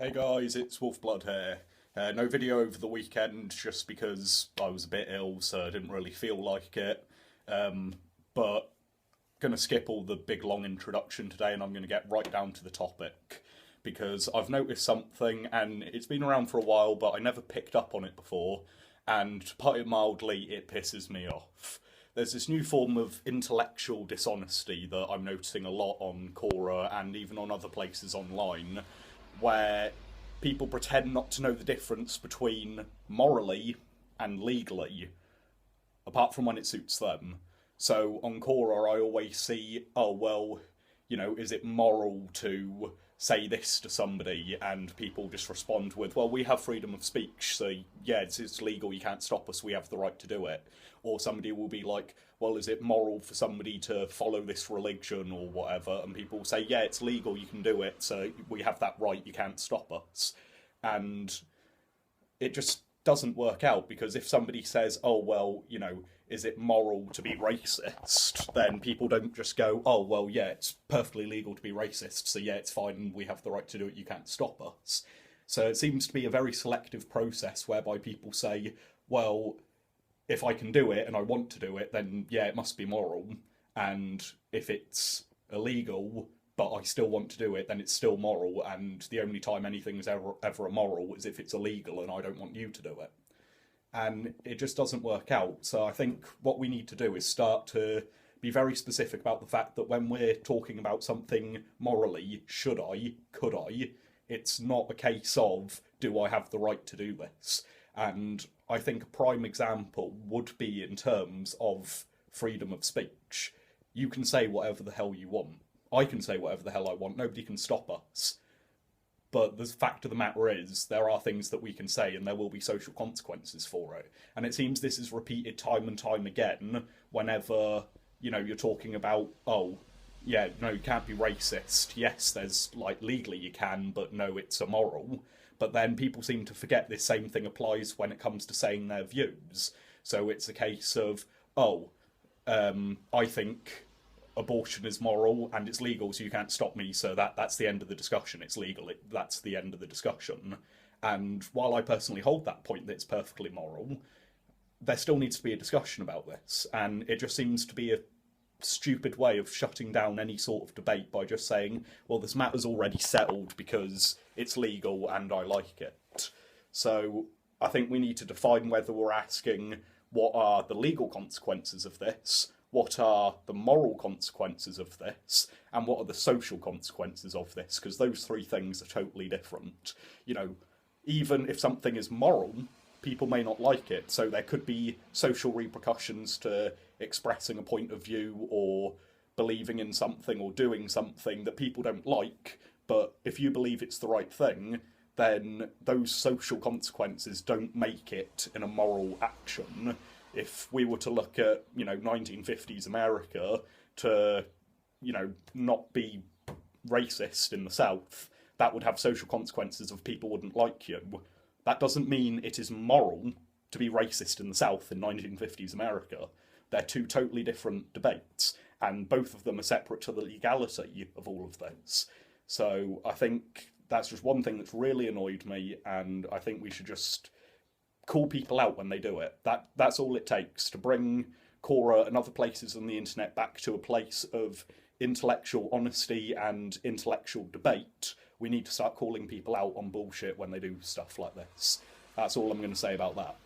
Hey guys, it's Wolfblood here. No video over the weekend just because I was a bit ill, so I didn't really feel like it. But gonna skip all the big long introduction today, and I'm gonna get right down to the topic because I've noticed something, and it's been around for a while, but I never picked up on it before. And to put it mildly, it pisses me off. There's this new form of intellectual dishonesty that I'm noticing a lot on Quora and even on other places online, where people pretend not to know the difference between morally and legally, apart from when it suits them. So on Quora, I always see, oh, well, is it moral to say this to somebody? And people just respond with, well, we have freedom of speech, so yeah, it's legal, you can't stop us, we have the right to do it. Or somebody will be like, well, is it moral for somebody to follow this religion or whatever? And people will say, yeah, it's legal, you can do it, so we have that right, you can't stop us. And it just doesn't work out, because if somebody says, oh, well, is it moral to be racist? Then people don't just go, oh, well, yeah, it's perfectly legal to be racist, so yeah, it's fine, we have the right to do it, you can't stop us. So it seems to be a very selective process whereby people say, well, if I can do it and I want to do it, then yeah, it must be moral. And if it's illegal, but I still want to do it, then it's still moral. And the only time anything's ever immoral is if it's illegal and I don't want you to do it. And it just doesn't work out. So I think what we need to do is start to be very specific about the fact that when we're talking about something morally, should I, could I, it's not a case of, do I have the right to do this? And I think a prime example would be in terms of freedom of speech. You can say whatever the hell you want. I can say whatever the hell I want. Nobody can stop us. But the fact of the matter is, there are things that we can say and there will be social consequences for it. And it seems this is repeated time and time again whenever, you're talking about, oh, yeah, no, you can't be racist. Yes, there's, legally you can, but no, it's immoral. But then people seem to forget this same thing applies when it comes to saying their views. So it's a case of, oh, I think abortion is moral and it's legal, so you can't stop me, so that's the end of the discussion. It's legal, that's the end of the discussion. And while I personally hold that point that it's perfectly moral, there still needs to be a discussion about this. And it just seems to be a stupid way of shutting down any sort of debate by just saying, well, this matter's already settled because it's legal and I like it. So I think we need to define whether we're asking what are the legal consequences of this, what are the moral consequences of this, and what are the social consequences of this, because those three things are totally different. Even if something is moral, people may not like it, so there could be social repercussions to expressing a point of view or believing in something or doing something that people don't like, but if you believe it's the right thing, then those social consequences don't make it an immoral action. If we were to look at, 1950s America to, not be racist in the South, that would have social consequences of people wouldn't like you. That doesn't mean it is moral to be racist in the South in 1950s America. They're two totally different debates, and both of them are separate to the legality of all of this. So I think that's just one thing that's really annoyed me, and I think we should just call people out when they do it. That's all it takes to bring Quora and other places on the internet back to a place of intellectual honesty and intellectual debate. We need to start calling people out on bullshit when they do stuff like this. That's all I'm going to say about that.